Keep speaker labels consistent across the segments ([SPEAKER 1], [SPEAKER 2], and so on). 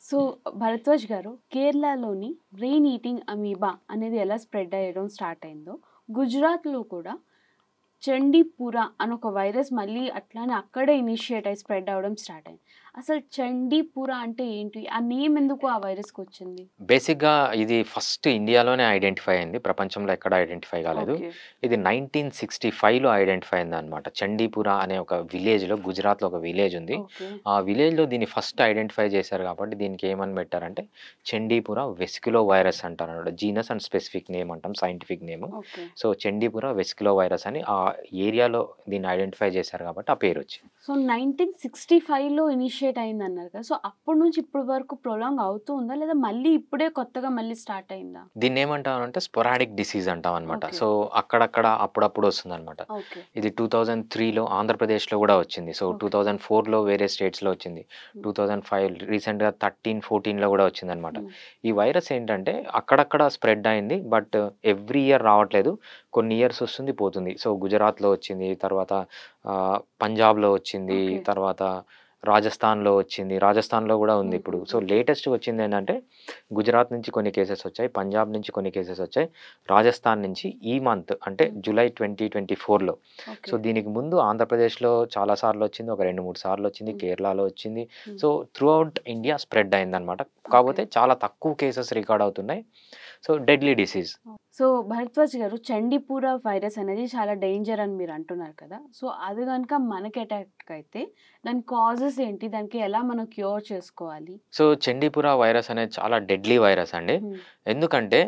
[SPEAKER 1] So, Bharadwaj గారు, కేరళలోని brain eating amoeba అనేది ఎలా స్ప్రెడ్ అయ్యడం స్టార్ట్ అయిందో, గుజరాత్‌లో కూడా చండీపుర అనొక వైరస్ మళ్ళీ అట్లానే అక్కడే ఇనిషియేట్ అయ్యి స్ప్రెడ్ అవ్వడం స్టార్ట్ అయింది. అసలు చండీపుర అంటే ఏంటి? ఆ నేమ్ ఎందుకు ఆ వైరస్‌కొచ్చింది?
[SPEAKER 2] బేసిక్‌గా ఇది ఫస్ట్ ఇండియాలోనే ఐడెంటిఫై అయింది. ప్రపంచంలో ఎక్కడ ఐడెంటిఫై కాలేదు.
[SPEAKER 1] ఓకే.
[SPEAKER 2] ఇది 1965లో ఐడెంటిఫై అయిందనమాట. చండీపుర అనే ఒక విలేజ్‌లో గుజరాత్‌లో ఒక విలేజ్ ఉంది.
[SPEAKER 1] ఓకే.
[SPEAKER 2] ఆ విలేజ్‌లో దీన్ని ఫస్ట్ ఐడెంటిఫై చేశారు కాబట్టి దీనికి ఏమని పెట్టారంటే చండీపుర వెసిక్యులో వైరస్ అంటారనమాట. జీనస్ అండ్ స్పెసిఫిక్ నేమ్ అంటాం scientific name.
[SPEAKER 1] Okay.
[SPEAKER 2] So, Chandipura vesiculo virus అని ఆ ఏరియాలో దీన్ని ఐడెంటిఫై చేశారు కాబట్టి ఆ పేరొచ్చింది.
[SPEAKER 1] సో, 1965లో ఇనిషియేట్ అయిందన్నారు కదా! సో, అప్పటి నుంచి ఇప్పటి వరకు ప్రొలాంగ్ అవుతూ ఉందా? లేదా మళ్ళీ ఇప్పుడే కొత్తగా మళ్ళీ స్టార్ట్ అయిందా?
[SPEAKER 2] దీన్నేమంటామంటే స్పొరాడిక్ డిసీజ్ అంటామనమాట.
[SPEAKER 1] ఓకే.
[SPEAKER 2] సో, అక్కడక్కడ అప్పుడప్పుడు వస్తుందనమాట.
[SPEAKER 1] ఓకే.
[SPEAKER 2] ఇది 2003లో ఆంధ్రప్రదేశ్‌లో గూడా వచ్చింది. So,
[SPEAKER 1] okay.
[SPEAKER 2] 2004లో వేరే స్టేట్స్‌లో వచ్చింది.
[SPEAKER 1] హ్మ్.
[SPEAKER 2] 2005 రీసెంట్‌గా 13, 14లో గూడా వచ్చిందనమాట.
[SPEAKER 1] హ్మ్.
[SPEAKER 2] ఈ వైరస్ ఏంటంటే అక్కడక్కడ స్ప్రెడ్ అయింది. బట్ ఎవ్రీ ఇయర్ రావట్లేదు. కొన్ని ఇయర్స్ వస్తుంది, పోతుంది. సో, గుజరాత్‌లో వచ్చింది. తర్వాత పంజాబ్‌లో వచ్చింది.
[SPEAKER 1] ఓకే.
[SPEAKER 2] తర్వాత రాజస్థాన్‌లో వచ్చింది. రాజస్థాన్‌లో గూడా ఉంది ఇప్పుడు. సో,
[SPEAKER 1] హుహుహు.
[SPEAKER 2] లేటెస్ట్‌గా వచ్చిందేంటంటే గుజరాత్ నుంచి కొన్ని కేసెస్ వచ్చాయి. పంజాబ్ నుంచి కొన్ని కేసెస్ వచ్చాయి. రాజస్థాన్ నుంచి ఈ మంత్ అంటే
[SPEAKER 1] హ్మ్.
[SPEAKER 2] జులై 2024లో. So,
[SPEAKER 1] okay.
[SPEAKER 2] దీనికి ముందు ఆంధ్రప్రదేశ్‌లో చాలా సార్లొచ్చింది. ఒక 2, 3 సార్లొచ్చింది.
[SPEAKER 1] హ్మ్.
[SPEAKER 2] కేరళలో వచ్చింది.
[SPEAKER 1] హ్మ్.
[SPEAKER 2] సో, త్రూఔట్ ఇండియా స్ప్రెడ్ అయిందనమాట.
[SPEAKER 1] ఓకే.
[SPEAKER 2] కాపోతే చాలా తక్కువ కేసెస్ రికార్డ్ అవుతున్నాయి. So, deadly disease.
[SPEAKER 1] So, Bharadwaj గారు, చండీపుర వైరస్ అనేది చాలా డేంజర్ అని మీరు అంటున్నారు కదా! సో, అది గనుక మనకి అటాక్ అయితే దాని కాజెస్ ఏంటి? దానికి ఎలా మనం క్యూర్ చేసుకోవాలి?
[SPEAKER 2] సో, చండీపుర వైరస్ అనేది చాలా డెడ్లీ వైరస్ అండి.
[SPEAKER 1] హ్మ్.
[SPEAKER 2] ఎందుకంటే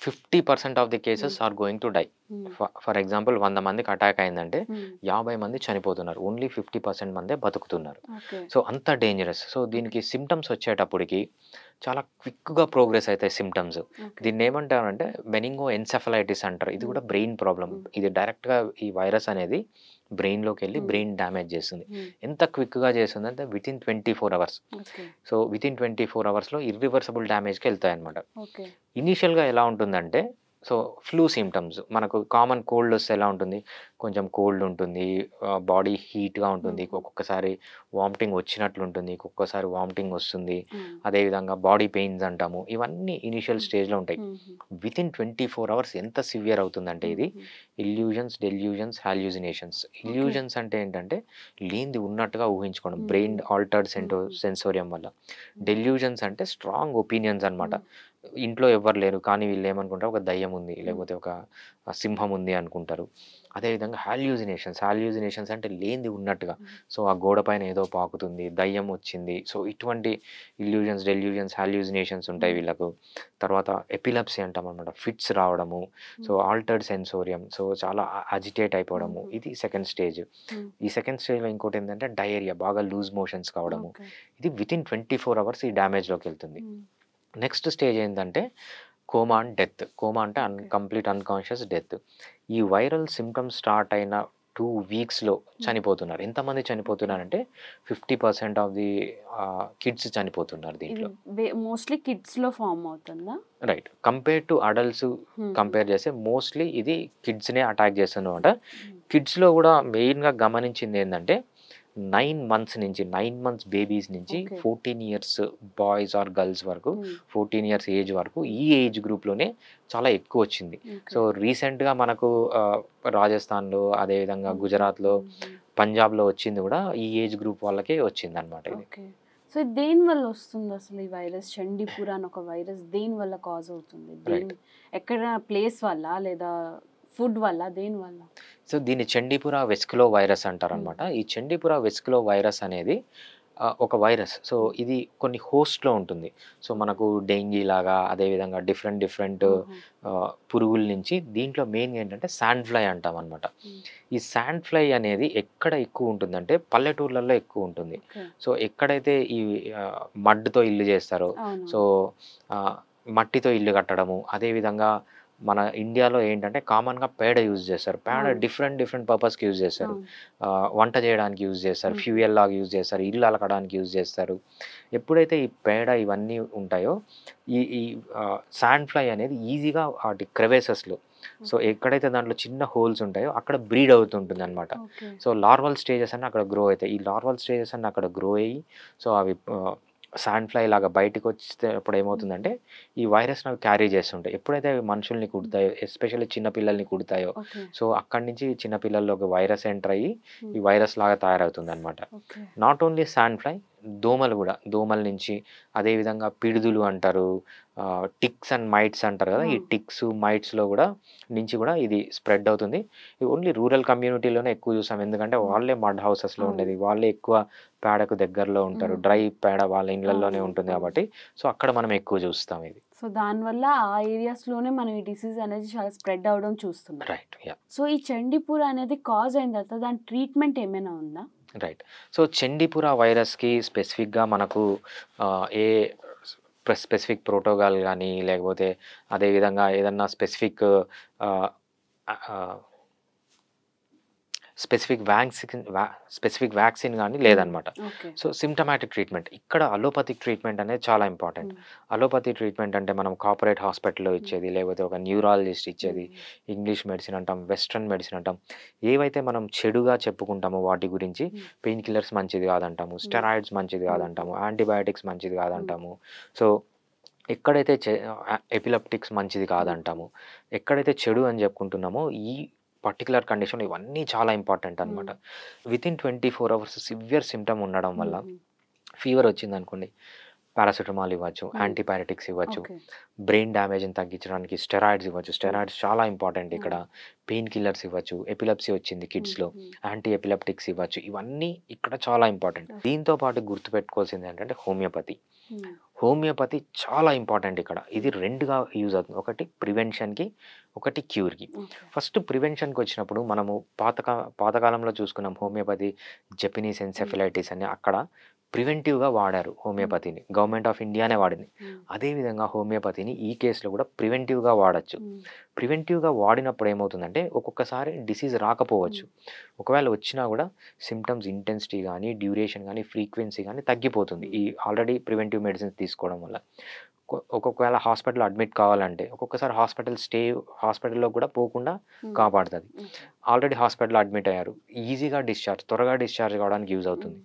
[SPEAKER 2] 50% of the cases
[SPEAKER 1] hmm.
[SPEAKER 2] Are going to die.
[SPEAKER 1] Hmm.
[SPEAKER 2] For example 100 మందికి అటాక్ అయిందంటే
[SPEAKER 1] హ్మ్.
[SPEAKER 2] 50 మంది చనిపోతున్నారు. ఓన్లీ 50% మందే బతుకుతున్నారు.
[SPEAKER 1] ఓకే.
[SPEAKER 2] సో, అంత డేంజరస్. So,
[SPEAKER 1] okay.
[SPEAKER 2] దీనికి సింప్టమ్స్ వచ్చేటప్పటికి చాలా క్విక్‌గా ప్రోగ్రెస్ అయితాయి సింప్టమ్స్.
[SPEAKER 1] ఓకే.
[SPEAKER 2] దీన్నేమంటారంటే మెనింగో ఎన్సెఫలైటిస్ అంటారు. ఇది
[SPEAKER 1] హ్మ్.
[SPEAKER 2] కూడా బ్రెయిన్ ప్రాబ్లమ్.
[SPEAKER 1] హ్మ్.
[SPEAKER 2] ఇది డైరెక్ట్‌గా ఈ వైరస్ అనేది బ్రెయిన్‌లోకెళ్ళి
[SPEAKER 1] హ్మ్.
[SPEAKER 2] బ్రెయిన్ డ్యామేజ్ చేస్తుంది.
[SPEAKER 1] హ్మ్.
[SPEAKER 2] ఎంత క్విక్‌గా చేస్తుందంటే within 24 hours.
[SPEAKER 1] Okay.
[SPEAKER 2] So, within 24 అవర్స్‌లో ఇర్రివర్సిబుల్ డ్యామేజ్‌కెళ్తాయన్నమాట.
[SPEAKER 1] ఓకే.
[SPEAKER 2] ఇనీషియల్‌గా ఎలా ఉంటుందంటే, సో, ఫ్లూ సింప్టమ్స్ మనకు కామన్ కోల్డొస్తే ఎలా ఉంటుంది? కొంచెం కోల్డ్ ఉంటుంది. బాడీ హీట్‌గా ఉంటుంది.
[SPEAKER 1] హుహు.
[SPEAKER 2] ఒక్కొక్కసారి వామిటింగ్ వచ్చినట్లుంటుంది. ఒక్కొక్కసారి వామిటింగ్ వస్తుంది.
[SPEAKER 1] అవును.
[SPEAKER 2] అదేవిధంగా బాడీ పెయిన్స్ అంటాము. ఇవన్నీ ఇనీషియల్
[SPEAKER 1] హ్మ్.
[SPEAKER 2] స్టేజ్‌లో ఉంటాయి.
[SPEAKER 1] హుహు.
[SPEAKER 2] వితిన్ 24 అవర్స్ ఎంత సివియర్ అవుతుందంటే ఇది
[SPEAKER 1] హుహు.
[SPEAKER 2] Illusions, delusions, hallucinations.
[SPEAKER 1] Okay.
[SPEAKER 2] Illusions అంటే ఏంటంటే లేనిది ఉన్నట్టుగా ఊహించుకోవడం.
[SPEAKER 1] హుహు.
[SPEAKER 2] బ్రెయిన్ ఆల్టర్డ్
[SPEAKER 1] హుహు.
[SPEAKER 2] సెన్సోరియం వల్ల.
[SPEAKER 1] హ్మ్.
[SPEAKER 2] డెల్యూజన్స్ అంటే స్ట్రాంగ్ ఒపీనియన్స్ అన్నమాట.
[SPEAKER 1] హ్మ్.
[SPEAKER 2] ఇంట్లో ఎవ్వరు లేరు. కానీ వీళ్ళేమనుకుంటారు ఒక దయ్యం ఉంది.
[SPEAKER 1] హ్మ్.
[SPEAKER 2] లేకపోతే ఒక సింహం ఉంది అనుకుంటారు. అదేవిధంగా హాల్యూసినేషన్స్. హాల్యూసినేషన్స్ అంటే లేనిది ఉన్నట్టుగా.
[SPEAKER 1] హ్మ్.
[SPEAKER 2] సో, ఆ గోడ పైన ఏదో పాకుతుంది. దయ్యం వచ్చింది. సో, ఇటువంటి ఇల్యూజన్స్, డెల్యూజన్స్, హాల్యూసినేషన్స్ ఉంటాయి
[SPEAKER 1] హ్మ్.
[SPEAKER 2] వీళ్ళకు. తర్వాత ఎపిలెప్సీ అంటామనమాట. ఫిట్స్ రావడము. సో,
[SPEAKER 1] హ్మ్.
[SPEAKER 2] Altered sensorium. సో, చాలా అజిటేట్ అయిపోవడము.
[SPEAKER 1] హుహు.
[SPEAKER 2] ఇది సెకండ్ స్టేజ్.
[SPEAKER 1] హ్మ్.
[SPEAKER 2] ఈ సెకండ్ స్టేజ్‌లో ఇంకోటేంటంటే డయేరియా బాగా లూజ్ మోషన్స్ కావడము.
[SPEAKER 1] ఓకే.
[SPEAKER 2] ఇది వితిన్ 24 అవర్స్ ఈ డ్యామేజ్‌లోకెళ్తుంది.
[SPEAKER 1] హ్మ్.
[SPEAKER 2] నెక్స్ట్ స్టేజ్ ఏందంటే కోమా అండ్ డెత్. కోమా అంటే
[SPEAKER 1] ఓకే.
[SPEAKER 2] Complete unconscious death. ఈ వైరల్ సింప్టమ్స్ స్టార్ట్ అయిన 2 వీక్స్‌లో
[SPEAKER 1] హ్మ్.
[SPEAKER 2] చనిపోతున్నారు. ఎంతమంది
[SPEAKER 1] ఓకే.
[SPEAKER 2] చనిపోతున్నారంటే 50% ఆఫ్ ది కిడ్స్ చనిపోతున్నారు
[SPEAKER 1] ఇది
[SPEAKER 2] దీంట్లో.
[SPEAKER 1] మోస్ట్‌లీ కిడ్స్‌లో ఫార్మ్ అవుతుందా?
[SPEAKER 2] రైట్. కంపేర్ టు అడల్ట్స్
[SPEAKER 1] హుహు.
[SPEAKER 2] కంపేర్ చేస్తే మోస్ట్‌లీ ఇది కిడ్స్‌నే అటాక్ చేస్తుందన్నమాట.
[SPEAKER 1] హ్మ్.
[SPEAKER 2] కిడ్స్‌లో గూడా మెయిన్‌గా గమనించిందేందంటే 9 మంత్స్ నుంచి 9 మంత్స్ బేబీస్ నుంచి
[SPEAKER 1] okay.
[SPEAKER 2] 14 years boys or girls వరకు
[SPEAKER 1] హ్మ్.
[SPEAKER 2] 14 ఇయర్స్ ఏజ్ వరకు
[SPEAKER 1] హ్మ్.
[SPEAKER 2] ఈ ఏజ్ గ్రూప్‌లోనే చాలా ఎక్కువొచ్చింది. So,
[SPEAKER 1] okay.
[SPEAKER 2] రీసెంట్‌గా మనకు రాజస్థాన్‌లో అదేవిధంగా
[SPEAKER 1] ఓకే.
[SPEAKER 2] గుజరాత్‌లో,
[SPEAKER 1] హుహు.
[SPEAKER 2] పంజాబ్‌లో వచ్చింది గూడా ఈ ఏజ్ గ్రూప్ వాళ్ళకే వచ్చిందన్నమాట ఇది.
[SPEAKER 1] ఓకే. సో, ఇది దేనివల్ల వస్తుందసలు ఈ వైరస్? చండీపుర అని ఒక వైరస్ దేనివల్ల కాజ్ అవుతుంది?
[SPEAKER 2] రైట్.
[SPEAKER 1] ఎక్కడ ప్లేస్ వల్లా? లేదా ఫుడ్ వల్లా? దేనివల్ల?
[SPEAKER 2] సో, దీన్ని చండీపుర వెస్క్యులో వైరస్ అంటారనమాట.
[SPEAKER 1] హుహు.
[SPEAKER 2] ఈ చండీపుర వెస్క్యులో వైరస్ అనేది ఒక వైరస్. సో,
[SPEAKER 1] హ్మ్.
[SPEAKER 2] ఇది కొన్ని హోస్ట్‌లో ఉంటుంది. So,
[SPEAKER 1] okay.
[SPEAKER 2] మనకు డెంగీ లాగా అదేవిధంగా డిఫరెంట్ డిఫరెంట్
[SPEAKER 1] ఆహా!
[SPEAKER 2] పురుగుల నుంచి దీంట్లో మెయిన్‌గా ఏంటంటే సాండ్ ఫ్లై అంటామనమాట.
[SPEAKER 1] హ్మ్.
[SPEAKER 2] ఈ సాండ్ ఫ్లై అనేది ఎక్కడ ఎక్కువుంటుందంటే పల్లెటూర్లలో ఎక్కువుంటుంది.
[SPEAKER 1] ఓకే.
[SPEAKER 2] సో, ఎక్కడైతే ఈ మడ్‌తో ఇల్లు చేస్తారో సో,
[SPEAKER 1] అవునవును.
[SPEAKER 2] ఆహ్, మట్టితో ఇల్లు కట్టడము, అదేవిధంగా మన ఇండియాలో ఏంటంటే కామన్‌గా పేడ యూజ్ చేస్తారు. పేడ
[SPEAKER 1] అవును.
[SPEAKER 2] డిఫరెంట్ డిఫరెంట్ పర్పస్‌కి యూజ్ చేస్తారు.
[SPEAKER 1] అవును.
[SPEAKER 2] వంట చేయడానికి యూజ్ చేస్తారు.
[SPEAKER 1] హుహు.
[SPEAKER 2] ఫ్యూయల్ లాగా యూజ్ చేస్తారు. ఇల్లు అలకడానికి యూజ్ చేస్తారు. ఎప్పుడైతే ఈ పేడ ఇవన్నీ ఉంటాయో ఈ ఈ సాండ్ ఫ్లై అనేది ఈజీగా వాటి క్రెవెసెస్‌లో సో,
[SPEAKER 1] ఓకే.
[SPEAKER 2] ఎక్కడైతే దాంట్లో చిన్న హోల్స్ ఉంటాయో అక్కడ బ్రీడ్ అవుతుంటుందనమాట.
[SPEAKER 1] ఓకే.
[SPEAKER 2] సో, లార్వల్ స్టేజెస్ అన్నీ అక్కడ గ్రో అయితాయి. ఈ లార్వల్ స్టేజెస్ అన్నీ అక్కడ గ్రో అయ్యి సో, అవి శాండ్ ఫ్లై లాగా బయటకు వచ్చేటప్పుడు ఏమవుతుందంటే ఈ వైరస్ అవి క్యారీ చేస్తుంటాయి. ఎప్పుడైతే అవి మనుషుల్ని కుడతాయో, ఎస్పెషల్లీ చిన్న పిల్లల్ని కుడతాయో,
[SPEAKER 1] ఓకే.
[SPEAKER 2] సో అక్కడి నుంచి చిన్న పిల్లల్లోకి వైరస్ ఎంటర్ అయ్యి
[SPEAKER 1] హ్మ్.
[SPEAKER 2] ఈ వైరస్ లాగా తయారవుతుందనమాట.
[SPEAKER 1] Okay.
[SPEAKER 2] Not only sand fly, దోమలు గూడా. దోమల నుంచి అదేవిధంగా పిడుదులు అంటారు. టిక్స్ అండ్ మైట్స్ అంటారు గదా! ఈ
[SPEAKER 1] ఆ!
[SPEAKER 2] టిక్స్, మైట్స్‌లో గూడా నుంచి గూడా ఇది స్ప్రెడ్ అవుతుంది. ఇది ఓన్లీ రూరల్ కమ్యూనిటీలోనే ఎక్కువ చూసాం. ఎందుకంటే
[SPEAKER 1] హ్మ్.
[SPEAKER 2] వాళ్ళే మడ్ హౌసెస్‌లో
[SPEAKER 1] అవును.
[SPEAKER 2] ఉండేది. వాళ్ళే ఎక్కువ పేడకు దగ్గరలో ఉంటారు.
[SPEAKER 1] హ్మ్.
[SPEAKER 2] డ్రై పేడ వాళ్ళ ఇళ్ళల్లోనే
[SPEAKER 1] అవును.
[SPEAKER 2] ఉంటుంది
[SPEAKER 1] అవును.
[SPEAKER 2] కాబట్టి, సో అక్కడ మనం ఎక్కువ చూస్తాం ఇది.
[SPEAKER 1] సో, దానివల్ల ఆ ఏరియాస్‌లోనే మనం ఈ డిసీజ్ అనేది చాలా స్ప్రెడ్ అవ్వడం చూస్తున్నాం.
[SPEAKER 2] రైట్. యాహ్!
[SPEAKER 1] సో, ఈ చండీపూర్ అనేది కాజ్ అయిన తర్వాత దాని ట్రీట్మెంట్ ఏమైనా ఉందా?
[SPEAKER 2] రైట్. సో చండీపుర వైరస్‌కి స్పెసిఫిక్‌గా మనకు ఏ స్పెసిఫిక్ ప్రోటోకాల్ గాని, లేకపోతే అదే విధంగా ఏదన్నా ఆహ్, ఆహ్, స్పెసిఫిక్ వ్యాక్సిన్ గాని
[SPEAKER 1] హ్మ్.
[SPEAKER 2] లేదనమాట.
[SPEAKER 1] ఓకే.
[SPEAKER 2] So symptomatic treatment. ఇక్కడ అలోపతిక్ ట్రీట్మెంట్ అనేది చాలా ఇంపార్టెంట్.
[SPEAKER 1] హ్మ్.
[SPEAKER 2] అలోపతి ట్రీట్మెంట్ అంటే మనం కార్పొరేట్ హాస్పిటల్‌లో
[SPEAKER 1] హ్మ్.
[SPEAKER 2] ఇచ్చేది, లేకపోతే ఒక న్యూరాలజిస్ట్ ఇచ్చేది,
[SPEAKER 1] హ్మ్.
[SPEAKER 2] ఇంగ్లీష్ మెడిసిన్ అంటాం, వెస్టర్న్ మెడిసిన్ అంటాం. ఏవైతే మనం చెడుగా చెప్పుకుంటామో వాటి గురించి
[SPEAKER 1] హ్మ్.
[SPEAKER 2] పెయిన్ కిల్లర్స్ మంచిది కాదంటాము,
[SPEAKER 1] హ్మ్.
[SPEAKER 2] స్టెరాయిడ్స్ మంచిది
[SPEAKER 1] హ్మ్.
[SPEAKER 2] కాదంటాము, యాంటీబయాటిక్స్ మంచిది
[SPEAKER 1] హ్మ్.
[SPEAKER 2] కాదంటాము. సో ఎక్కడైతే ఎపిలెప్టిక్స్ మంచిది
[SPEAKER 1] హ్మ్.
[SPEAKER 2] కాదంటాము. ఎక్కడైతే చెడు అని చెప్పుకుంటున్నామో ఈ పర్టిక్యులర్ కండిషన్‌లో ఇవన్నీ చాలా ఇంపార్టెంట్
[SPEAKER 1] హ్మ్.
[SPEAKER 2] అనమాట. వితిన్ 24 అవర్స్ సివియర్ సింప్టమ్ ఉండడం వల్ల
[SPEAKER 1] హ్మ్.
[SPEAKER 2] ఫీవర్ వచ్చిందనుకోండి, పారాసిటమాల్ ఇవ్వచ్చు,
[SPEAKER 1] హ్మ్.
[SPEAKER 2] యాంటీపైరెటిక్స్ ఇవ్వచ్చు.
[SPEAKER 1] ఓకే.
[SPEAKER 2] బ్రెయిన్ డ్యామేజ్‌ని తగ్గించడానికి స్టెరాయిడ్స్ ఇవ్వచ్చు.
[SPEAKER 1] హ్మ్.
[SPEAKER 2] స్టెరాయిడ్స్ చాలా ఇంపార్టెంట్ ఇక్కడ.
[SPEAKER 1] అవును.
[SPEAKER 2] పెయిన్ కిల్లర్స్ ఇవ్వచ్చు. ఎపిలెప్సీ వచ్చింది
[SPEAKER 1] హ్మ్.
[SPEAKER 2] కిడ్స్‌లో,
[SPEAKER 1] హ్మ్.
[SPEAKER 2] యాంటీ ఎపిలెప్టిక్స్ ఇవ్వచ్చు. ఇవన్నీ ఇక్కడ చాలా ఇంపార్టెంట్.
[SPEAKER 1] ఓకే.
[SPEAKER 2] దీంతో పాటు గుర్తుపెట్టుకోవాల్సింది ఏంటంటే హోమియోపతి.
[SPEAKER 1] హ్మ్.
[SPEAKER 2] హోమియోపతి చాలా ఇంపార్టెంట్ ఇక్కడ. ఇది
[SPEAKER 1] హ్మ్.
[SPEAKER 2] 2గా యూజ్ అవుతుంది. ఒకటి ప్రివెన్షన్‌కి, ఒకటి క్యూర్‌కి.
[SPEAKER 1] ఓకే.
[SPEAKER 2] ఫస్ట్ ప్రివెన్షన్‌కొచ్చినప్పుడు మనము పాతకాలంలో చూసుకున్నాం హోమియోపతి, జపనీస్
[SPEAKER 1] హ్మ్.
[SPEAKER 2] ఎన్సెఫలైటిస్ అని అక్కడ ప్రివెంటివ్‌గా వాడారు
[SPEAKER 1] హ్మ్.
[SPEAKER 2] హోమియోపతిని. గవర్నమెంట్ ఆఫ్ ఇండియానే వాడింది.
[SPEAKER 1] హ్మ్.
[SPEAKER 2] అదే విధంగా హోమియోపతిని ఈ కేస్‌లో కూడా ప్రివెంటివ్‌గా వాడొచ్చు.
[SPEAKER 1] హ్మ్.
[SPEAKER 2] ప్రివెంటివ్‌గా వాడినప్పుడు ఏమవుతుందంటే ఒక్కొక్కసారి డిసీజ్ రాకపోవచ్చు.
[SPEAKER 1] హ్మ్.
[SPEAKER 2] ఒకవేళ వచ్చినా కూడా సింప్టమ్స్ ఇంటెన్సిటీ గాని, డ్యూరేషన్ గాని, ఫ్రీక్వెన్సీ గాని తగ్గిపోతుంది.
[SPEAKER 1] హ్మ్.
[SPEAKER 2] ఈ ఆల్రెడీ ప్రివెంటివ్ మెడిసిన్స్ తీసుకోవడం వల్ల. ఒక్కొక్కవేళ హాస్పిటల్‌లో అడ్మిట్ కావాలంటే ఒక్కొక్కసారి హాస్పిటల్‌లోకి కూడా పోకుండా
[SPEAKER 1] హ్మ్.
[SPEAKER 2] కాపాడుతది.
[SPEAKER 1] ఓకే.
[SPEAKER 2] ఆల్రెడీ హాస్పిటల్‌లో అడ్మిట్ అయ్యారు. ఈజీగా త్వరగా డిశ్చార్జ్ కావడానికి యూజ్
[SPEAKER 1] హ్మ్.
[SPEAKER 2] అవుతుంది.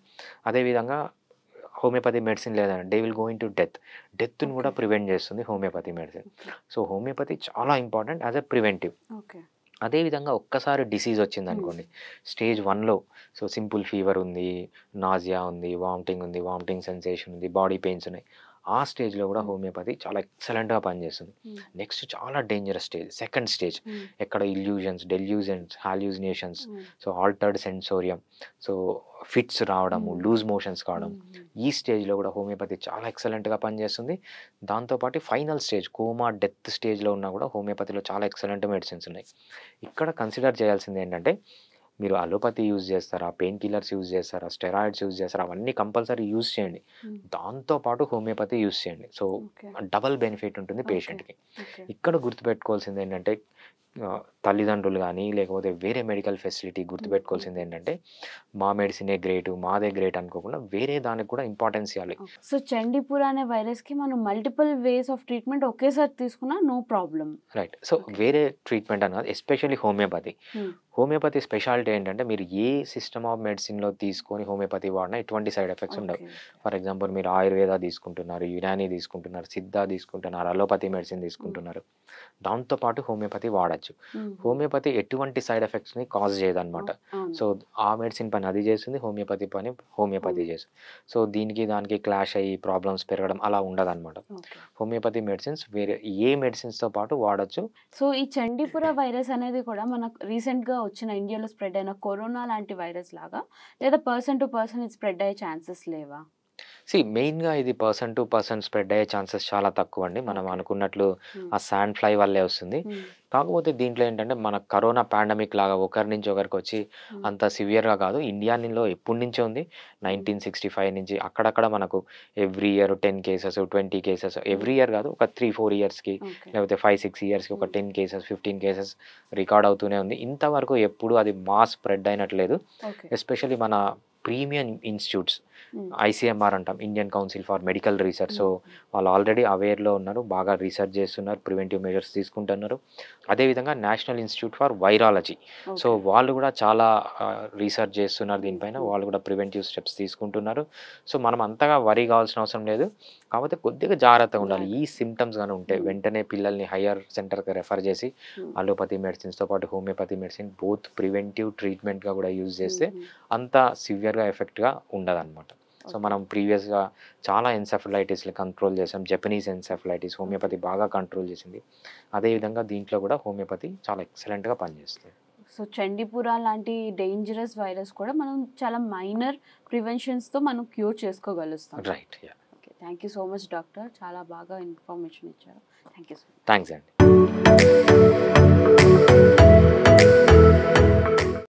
[SPEAKER 2] అదే విధంగా హోమియోపతి మెడిసిన్ లేదండి. దే విల్ గో ఇంటు డెత్‌ని
[SPEAKER 1] ఓకే.
[SPEAKER 2] కూడా ప్రివెంట్ చేస్తుంది homeopathy medicine.
[SPEAKER 1] Okay.
[SPEAKER 2] So, homeopathy చాలా important as a preventive.
[SPEAKER 1] Okay.
[SPEAKER 2] అదే విధంగా ఒక్కసారి డిసీజ్
[SPEAKER 1] హ్మ్.
[SPEAKER 2] వచ్చిందనుకోండి, స్టేజ్ 1లో సో, సింపుల్ ఫీవర్ ఉంది, నాసియా ఉంది, వామిటింగ్ సెన్సేషన్ ఉంది, బాడీ పెయిన్స్ ఉన్నాయి. ఆ స్టేజ్‌లో కూడా
[SPEAKER 1] హ్మ్.
[SPEAKER 2] హోమియోపతి చాలా ఎక్సలెంట్‌గా పనిచేస్తుంది.
[SPEAKER 1] హ్మ్.
[SPEAKER 2] నెక్స్ట్ చాలా డేంజరస్ స్టేజ్, సెకండ్ స్టేజ్.
[SPEAKER 1] హ్మ్.
[SPEAKER 2] ఎక్కడ డెల్యూజన్స్, హాల్యూసినేషన్స్,
[SPEAKER 1] హ్మ్.
[SPEAKER 2] So, altered sensorium, so, fits రావడము,
[SPEAKER 1] హ్మ్.
[SPEAKER 2] లూజ్ మోషన్స్ కావడం.
[SPEAKER 1] హ్మ్. హ్మ్.
[SPEAKER 2] ఈ స్టేజ్‌లో కూడా హోమియోపతి చాలా ఎక్సలెంట్‌గా పనిచేస్తుంది. దాంతో పాటు ఫైనల్ స్టేజ్ కోమా, డెత్ స్టేజ్‌లో ఉన్నా కూడా హోమియోపతిలో చాలా ఎక్సలెంట్ మెడిసిన్స్ ఉన్నాయి. ఇక్కడ కన్సిడర్ చేయాల్సిందేంటంటే, మీరు అలోపతి యూజ్ చేస్తారా? పెయిన్ కిల్లర్స్ యూజ్ చేస్తారా? స్టెరాయిడ్స్ యూజ్ చేస్తారా? అవన్నీ కంపల్సరీ యూజ్ చేయండి.
[SPEAKER 1] హ్మ్.
[SPEAKER 2] దాంతో పాటు హోమియోపతి యూజ్ చేయండి. So,
[SPEAKER 1] okay.
[SPEAKER 2] డబుల్ బెనిఫిట్ ఉంటుంది
[SPEAKER 1] ఓకే.
[SPEAKER 2] పేషెంట్‌కి.
[SPEAKER 1] ఓకే.
[SPEAKER 2] ఇక్కడ గుర్తుపెట్టుకోవాల్సిందేంటంటే తల్లిదండ్రులు గానీ, లేకపోతే వేరే మెడికల్ ఫెసిలిటీ
[SPEAKER 1] హ్మ్. హ్మ్.
[SPEAKER 2] గుర్తుపెట్టుకోవాల్సిందేంటంటే, మా మెడిసినే గ్రేటు, మాదే గ్రేట్ అనుకోకుండా వేరే దానికి కూడా ఇంపార్టెన్స్ ఇయ్యాలి.
[SPEAKER 1] ఓకే. సో, చండీపూర్ అనే వైరస్‌కి మనం మల్టిపుల్ వేస్ ఆఫ్ ట్రీట్మెంట్ ఒకేసారి తీసుకున్నా no problem.
[SPEAKER 2] Right. So,
[SPEAKER 1] okay.
[SPEAKER 2] వేరే ట్రీట్మెంట్ అని కాదు. Especially homeopathy.
[SPEAKER 1] Hmm.
[SPEAKER 2] Homeopathy speciality ఏంటంటే, మీరు ఏ సిస్టమ్ ఆఫ్ మెడిసిన్‌లో తీసుకొని హోమియోపతి వాడినా ఎటువంటి సైడ్ ఎఫెక్ట్స్ ఉండవు.
[SPEAKER 1] ఓకే. ఓకే.
[SPEAKER 2] ఫర్ ఎగ్జాంపుల్ మీరు ఆయుర్వేద తీసుకుంటున్నారు, యునాని తీసుకుంటున్నారు, సిద్ధ తీసుకుంటున్నారు, అలోపతి మెడిసిన్
[SPEAKER 1] హ్మ్.
[SPEAKER 2] తీసుకుంటున్నారు. దాంతో పాటు హోమియోపతి వాడొచ్చు.
[SPEAKER 1] హుహు.
[SPEAKER 2] హోమియోపతి ఎటువంటి సైడ్ ఎఫెక్ట్స్‌ని కాజ్ చేయదనమాట.
[SPEAKER 1] అవును.
[SPEAKER 2] సో, ఆ మెడిసిన్ పని అది చేస్తుంది. హోమియోపతి పని హోమియోపతి
[SPEAKER 1] అవును.
[SPEAKER 2] చేస్తుంది. సో, దీనికి దానికి క్లాష్ అయ్యి ప్రాబ్లమ్స్ పెరగడం అలా ఉండదనమాట.
[SPEAKER 1] ఓకే.
[SPEAKER 2] హోమియోపతి మెడిసిన్స్ వేరే ఏ మెడిసిన్స్‌తో పాటు వాడొచ్చు.
[SPEAKER 1] సో, ఈ చండీపుర వైరస్ అనేది కూడా మనకు రీసెంట్‌గా వచ్చిన ఇండియాలో స్ప్రెడ్ అయిన కరోనా లాంటి వైరస్ లాగా లేదా పర్సన్ టు పర్సన్ ఇది స్ప్రెడ్ అయ్యే ఛాన్సెస్ లేవా?
[SPEAKER 2] మెయిన్‌గా ఇది పర్సన్ టు పర్సన్ స్ప్రెడ్ అయ్యే ఛాన్సెస్ చాలా తక్కువండి. మనం
[SPEAKER 1] ఓకే.
[SPEAKER 2] అనుకున్నట్లు
[SPEAKER 1] హ్మ్.
[SPEAKER 2] ఆ శాండ్ ఫ్లై వల్లే వస్తుంది.
[SPEAKER 1] హ్మ్.
[SPEAKER 2] కాకపోతే దీంట్లో ఏంటంటే మన కరోనా పాండమిక్ లాగా ఒకరి నుంచి ఒకరికొచ్చి
[SPEAKER 1] హ్మ్.
[SPEAKER 2] అంత సివియర్‌గా కాదు. ఇండియాలో ఎప్పటినుంచో ఉంది.
[SPEAKER 1] హ్మ్.
[SPEAKER 2] 1965 నుంచి అక్కడక్కడ మనకు ఎవ్రీ ఇయర్ 10 కేసెస్, 20 కేసెస్
[SPEAKER 1] హ్మ్.
[SPEAKER 2] ఎవ్రీ ఇయర్ కాదు. ఒక 3, 4 ఇయర్స్‌కి
[SPEAKER 1] ఓకే.
[SPEAKER 2] లేకపోతే 5, 6 ఇయర్స్‌కి ఒక
[SPEAKER 1] హ్మ్.
[SPEAKER 2] 10 కేసెస్, 15 కేసెస్ రికార్డ్ అవుతూనే ఉంది. ఇంతవరకు ఎప్పుడు అది మాస్ స్ప్రెడ్ అయినట్టు లేదు.
[SPEAKER 1] ఓకే.
[SPEAKER 2] ఎస్పెషల్లీ మన ప్రీమియం ఇన్స్టిట్యూట్స్
[SPEAKER 1] Mm.
[SPEAKER 2] ఐసీఎంఆర్ అంటాం, Indian council for medical research. So వాళ్ళు ఆల్రెడీ అవేర్లో ఉన్నారు, బాగా రీసెర్చ్ చేస్తున్నారు, ప్రివెంటివ్ మెజర్స్ తీసుకుంటున్నారు. అదేవిధంగా national institute for virology, so
[SPEAKER 1] Okay.
[SPEAKER 2] వాళ్ళు కూడా చాలా రీసెర్చ్ చేస్తున్నారు దీనిపైన, వాళ్ళు కూడా ప్రివెంటివ్ స్టెప్స్ తీసుకుంటున్నారు. సో మనం అంతగా వరి కావాల్సిన అవసరం లేదు, కాకపోతే కొద్దిగా జాగ్రత్తగా ఉండాలి. ఈ సిమ్టమ్స్ కానీ ఉంటే వెంటనే పిల్లల్ని హయ్యర్ సెంటర్కి రెఫర్ చేసి అలోపతి మెడిసిన్స్తో పాటు హోమియోపతి మెడిసిన్ బోత్ ప్రివెంటివ్ ట్రీట్మెంట్గా కూడా యూజ్ చేస్తే అంత సివియర్గా ఎఫెక్ట్గా ఉండదన్నమాట. సో మనం ప్రీవియస్గా చాలా ఎన్సెఫలైటిస్లు కంట్రోల్ చేసాం, జపనీస్ ఎన్సెఫలైటిస్ హోమియోపతి బాగా కంట్రోల్ చేసింది. అదేవిధంగా దీంట్లో కూడా హోమియోపతి చాలా ఎక్సలెంట్గా పనిచేస్తుంది.
[SPEAKER 1] సో చండీపురా లాంటి డేంజరస్ వైరస్ కూడా మనం చాలా మైనర్ ప్రివెన్షన్స్తో మనం క్యూర్ చేసుకోగలుగుతాం.
[SPEAKER 2] Right.
[SPEAKER 1] Okay, thank you so much doctor, చాలా బాగా ఇన్ఫర్మేషన్ ఇచ్చారు. Thank you so much.
[SPEAKER 2] Thanks అండి.